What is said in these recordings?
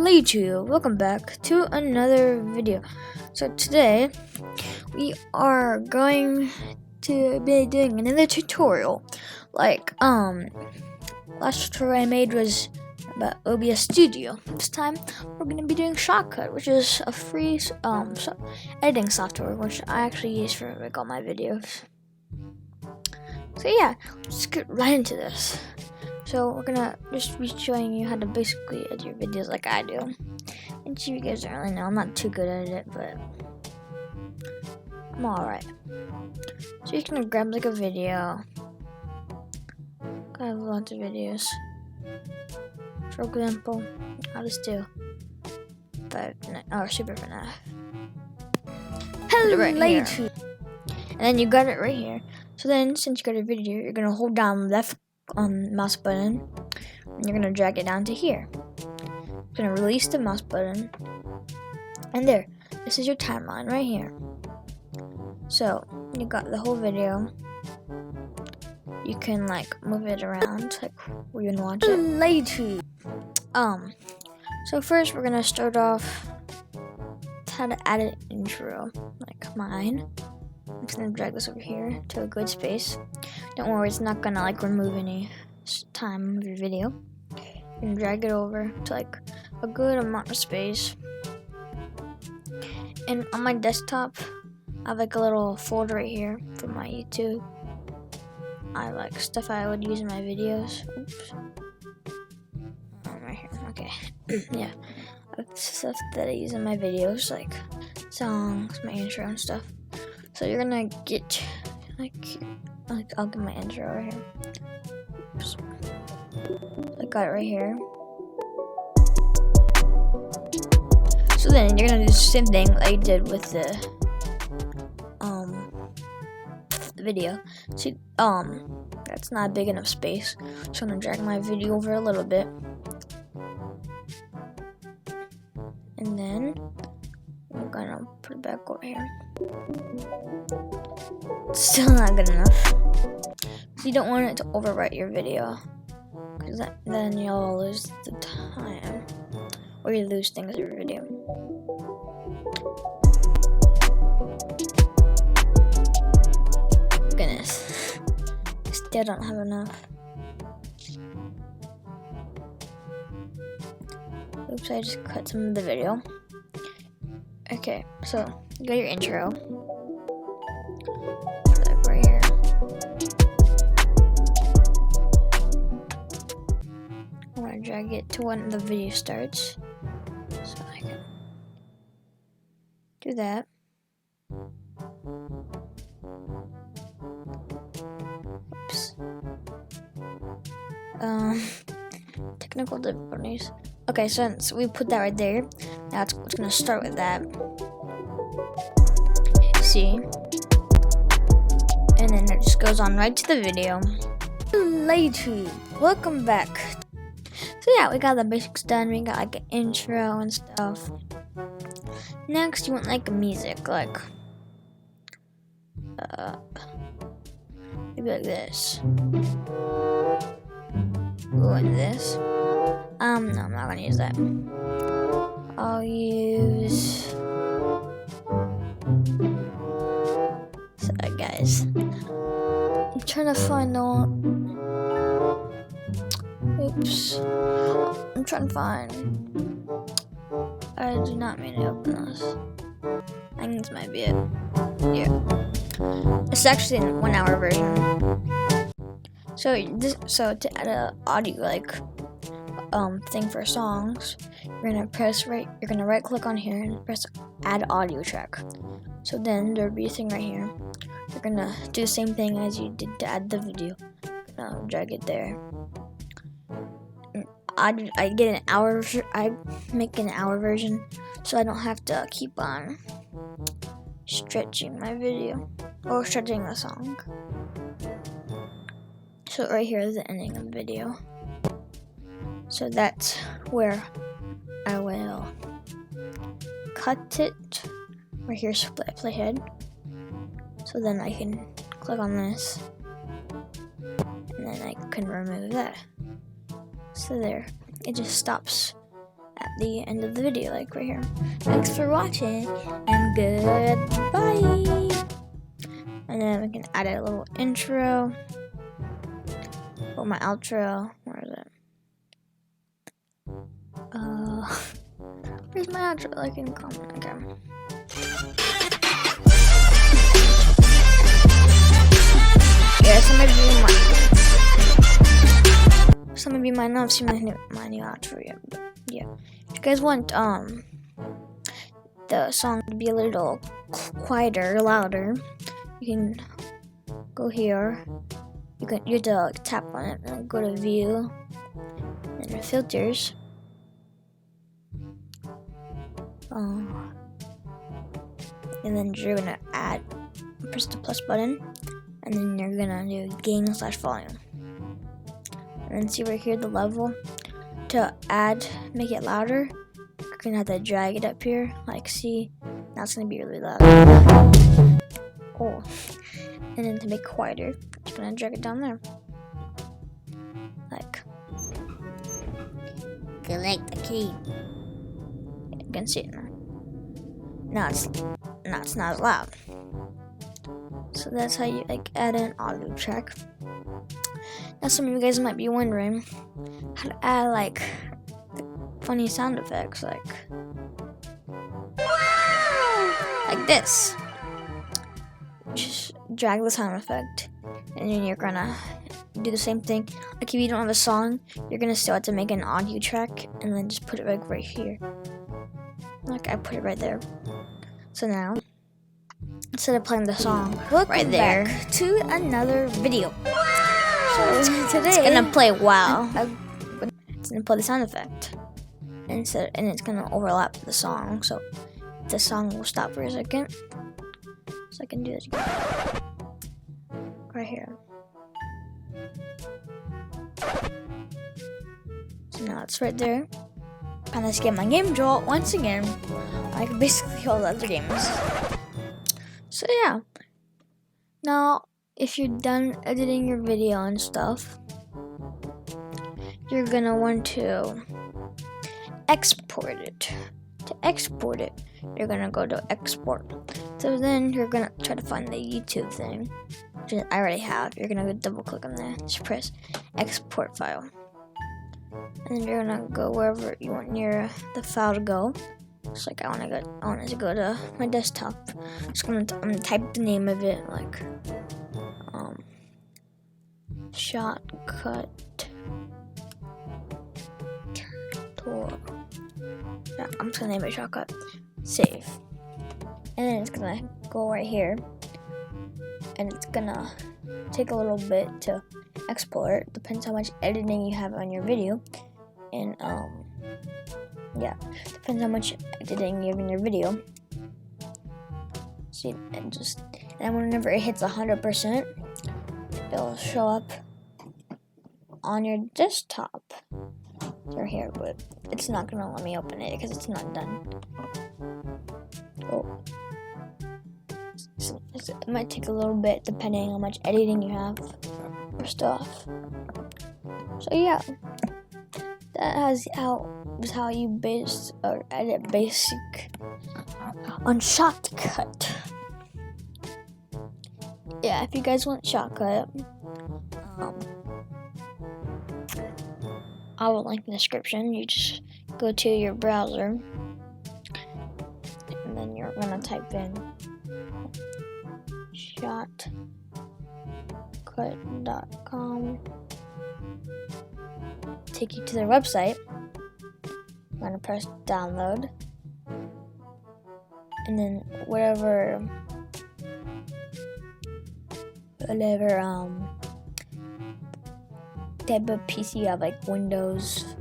YouTube, welcome back to another video. So today we are going to be doing another tutorial. Last tutorial I made was about OBS Studio. This time we're going to be doing ShotCut, which is a free editing software which I actually use for all my videos. So yeah, let's get right into this. So we're gonna just be showing you how to basically edit your videos like I do. And so you guys don't really know, I'm not too good at it, but I'm alright. So you're gonna grab like a video. I have lots of videos. For example, I'll just do Super FNAF. Hello, right here. And then you got it right here. So then, since you got a video, you're gonna hold down left mouse button, and you're gonna drag it down to here. You're gonna release the mouse button, and there. This is your timeline right here. So you got the whole video. You can like move it around, like where you want to watch it later. So first we're gonna start off with how to add an intro, like mine. I'm just gonna drag this over here to a good space. Don't worry, it's not gonna like remove any time of your video. You can drag it over to like a good amount of space. And on my desktop, I have like a little folder right here for my YouTube. I have like stuff I would use in my videos. Oops. Right here. Okay. Yeah. I have stuff that I use in my videos, like songs, my intro and stuff. So you're gonna get like I'll get my intro right here. Oops. I got it right here. So then you're gonna do the same thing that you did with the video. See, that's not big enough space, so I'm gonna drag my video over a little bit, and then I'm gonna put it back over here. Still not good enough. So you don't want it to overwrite your video, because then you'll lose the time, or you lose things in your video. Goodness, still don't have enough. Oops, I just cut some of the video. Okay, so you got your intro. Put that right here. I'm gonna drag it to when the video starts, so I can do that. Oops. Technical difficulties. Okay, since we put that right there, now it's gonna start with that. See? And then it just goes on right to the video. Later, welcome back. So yeah, we got the basics done. We got like an intro and stuff. Next, you want like music, like maybe like this. Ooh, and this. No, I'm not gonna use that. I'll use. Sorry, guys. I'm trying to find the one. Oops. I'm trying to find. I do not mean to open this. I think this might be it. Yeah. It's actually in 1 hour version. So to add a audio thing for songs, you're gonna right click on here and press add audio track. So then there'll be a thing right here. You're gonna do the same thing as you did to add the video. Drag it there. I make an hour version, so I don't have to keep on stretching my video or stretching the song. So right here is the ending of the video. So that's where I will cut it. Right here, split playhead. So then I can click on this, and then I can remove that. So there, it just stops at the end of the video, like right here. Thanks for watching, and goodbye. And then we can add a little intro. Or my outro. Where is it? Where's my outro? Like in the comment. Okay. Yeah, some of you might not have seen my new outro yet, but yeah. If you guys want the song to be a little quieter, louder, you can go here. You have to tap on it and go to View and the Filters. And then you're gonna press the plus button, and then you're gonna do gain/volume. And then see right here the level. To make it louder, you're gonna have to drag it up here. Like, see, now it's gonna be really loud. Oh, and then to make it quieter, you're gonna drag it down there. Like, select the key. You can see it now. Now it's not as loud. So that's how you add an audio track. Now some of you guys might be wondering how to add funny sound effects like this. Just drag the sound effect, and then you're gonna do the same thing. Like if you don't have a song, you're gonna still have to make an audio track and then just put it right here. Like I put it right there. So now, instead of playing the song right there, back to another video. So today it's gonna play wow. It's gonna play the sound effect, and it's gonna overlap the song. So the song will stop for a second. So I can do this again. Right here. So now it's right there. And let's get my game draw once again, like basically all the other games. So yeah. Now, if you're done editing your video and stuff, you're gonna want to export it. To export it, you're gonna go to export. So then you're gonna try to find the YouTube thing, which I already have. You're gonna go double click on there, just press export file. And then you're gonna go wherever you want the file to go. It's like I want it to go to my desktop. I'm gonna type the name of it, like ShotCut tour. Yeah, I'm just gonna name it ShotCut. Save. And then it's gonna go right here, and it's gonna take a little bit to export. Depends how much editing you have on your video, and yeah, depends how much editing you have in your video. See, and whenever it hits 100%, it'll show up on your desktop. They're here, but it's not gonna let me open it because it's not done. Oh. So it might take a little bit depending on how much editing you have or stuff. So yeah, that is how you edit basic on ShotCut. Yeah, if you guys want ShotCut, I will link in the description. You just go to your browser, and then you're gonna type in shotcut.com. Take you to their website. I'm gonna press download, and then whatever type of PC you have, like Windows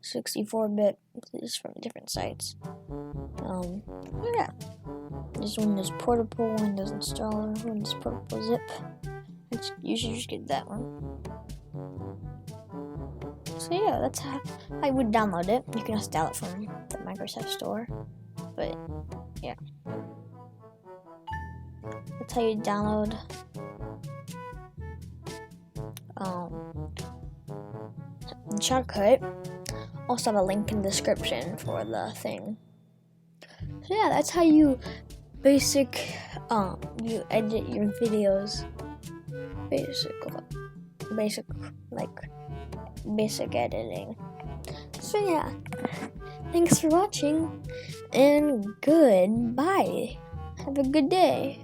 64-bit, just from different sites. Yeah, there's Windows Portable, Windows Installer, Windows Portable Zip. You should just get that one. So yeah, that's how I would download it. You can also download it from the Microsoft Store, but yeah, that's how you download ShotCut. also have a link in the description for the thing. So yeah, that's how you you edit your videos. Basic editing. So yeah, thanks for watching and goodbye. Have a good day.